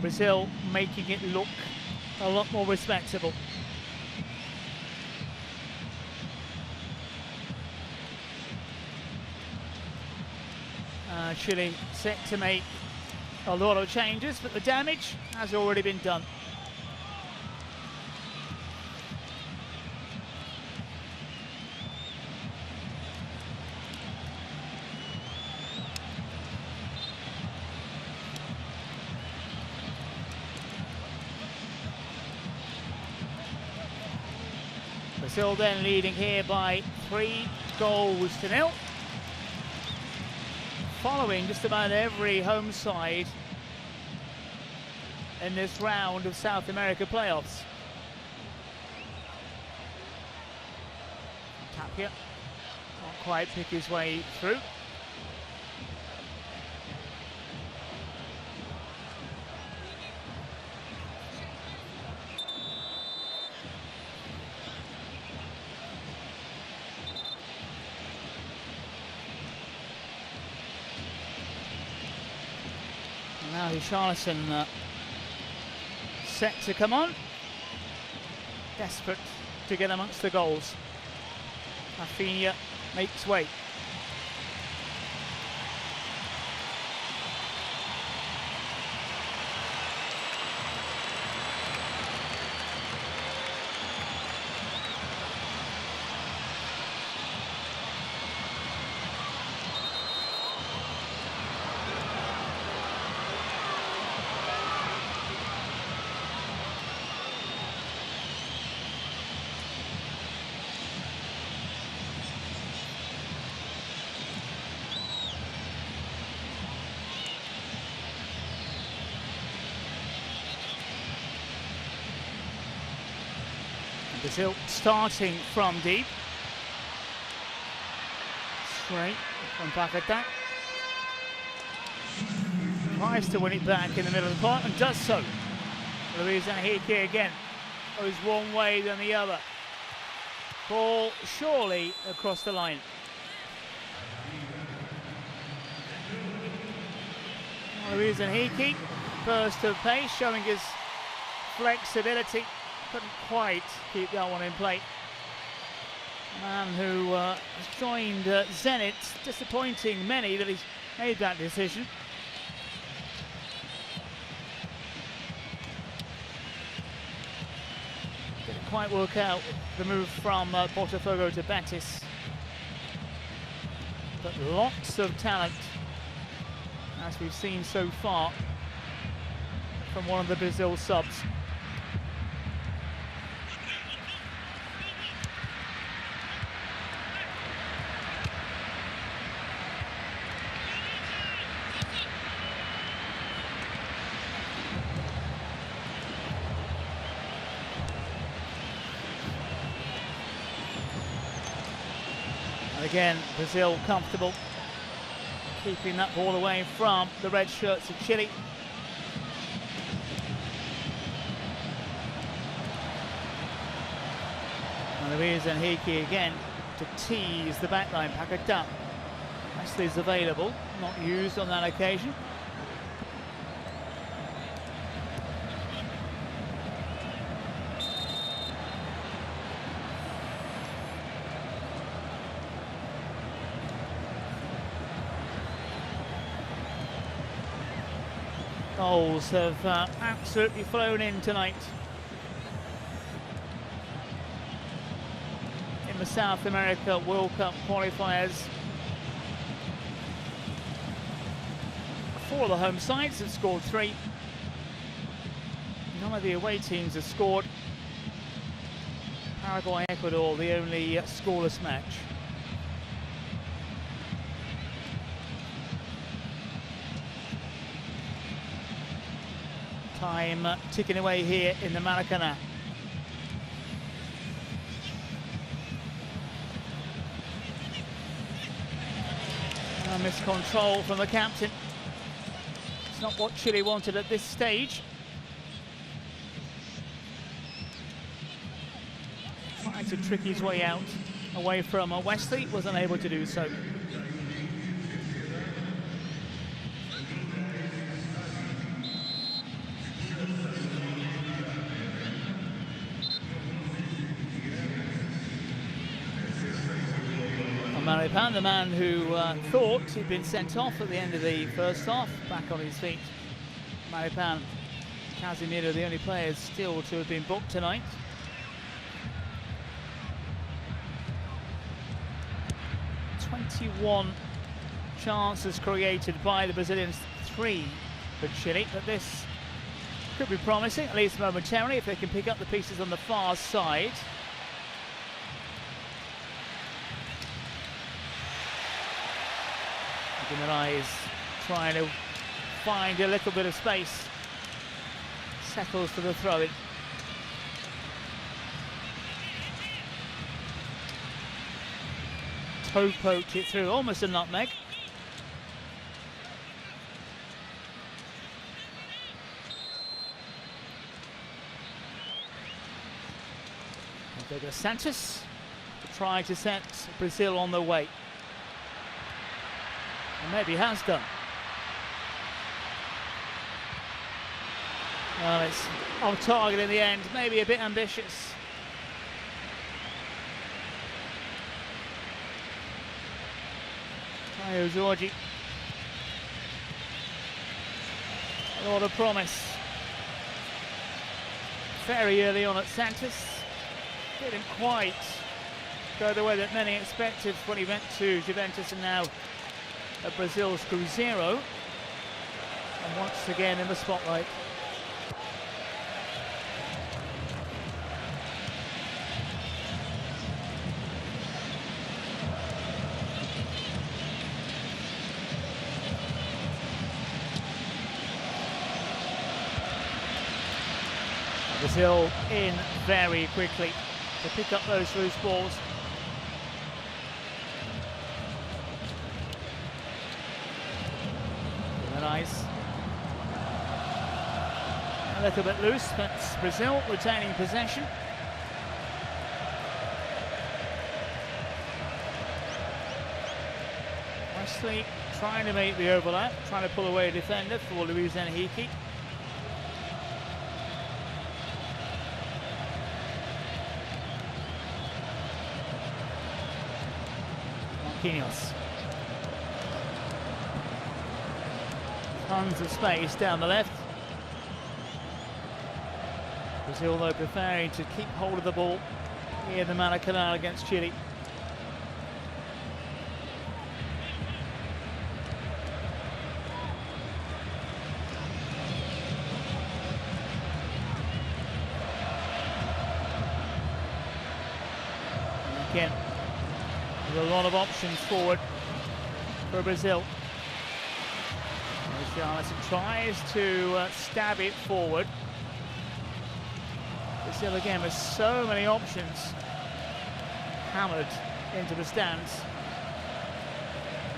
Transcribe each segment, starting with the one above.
Brazil making it look a lot more respectable. Chile set to make a lot of changes, but the damage has already been done. Brazil then leading here by 3-0, following just about every home side in this round of South America playoffs. Tapia not quite pick his way through. Now Richarlison set to come on, desperate to get amongst the goals. Rafinha makes way. Brazil starting from deep. Straight from Paquetá. Tries to win it back in the middle of the park and does so. Luis Enrique again goes one way than the other. Ball surely across the line. Luis Enrique, burst of pace, showing his flexibility. Couldn't quite keep that one in play. Man who has joined Zenit, disappointing many that he's made that decision. Didn't quite work out the move from Botafogo to Betis. But lots of talent, as we've seen so far, from one of the Brazil subs. Again, Brazil comfortable, keeping that ball away from the red shirts of Chile. And Luis Enrique again to tease the backline. Paquetá actually is available, not used on that occasion. Goals have absolutely flown in tonight in the South America World Cup qualifiers. 4 of the home sides have scored 3. None of the away teams have scored. Paraguay, Ecuador, the only scoreless match. Time ticking away here in the Maracanã. Missed control from the captain. It's not what Chile wanted at this stage. Tried to trick his way out away from Wesley, was unable to do so. Maripan, the man who thought he'd been sent off at the end of the first half, back on his feet. Maripan, Casemiro, the only players still to have been booked tonight. "21 chances created by the Brazilians, 3 for Chile, but this could be promising, at least momentarily, if they can pick up the pieces on the far side. Guimarães trying to find a little bit of space. Settles to the throw-in. Toe poked it through, almost a nutmeg. Douglas Santos trying to set Brazil on the way. And maybe has done. Well, it's off target in the end, maybe a bit ambitious. Caio Jorge. A lot of promise. Very early on at Santos. Didn't quite go the way that many expected when he went to Juventus and now at Brazil's Cruzeiro. And once again in the spotlight. Brazil in very quickly to pick up those loose balls. Nice. A little bit loose, but Brazil retaining possession. Wesley trying to make the overlap, trying to pull away a defender for Luis Enrique. Marquinhos. Tons of space down the left. Brazil, though, preferring to keep hold of the ball here in the Maracanã against Chile. Again, with a lot of options forward for Brazil. Richarlison tries to stab it forward. Brazil again with so many options hammered into the stands.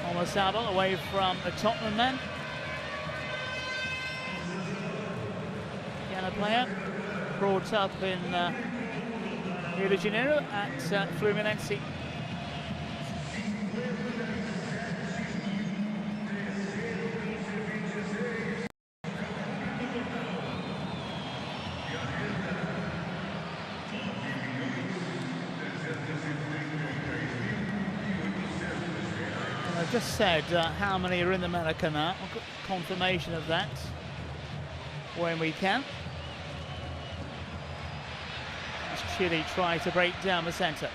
Almost out away from the Tottenham man. Again, a player brought up in Rio de Janeiro at Fluminense. I've just said how many are in the Maracanã. I've got confirmation of that when we can. As Chile try to break down the centre.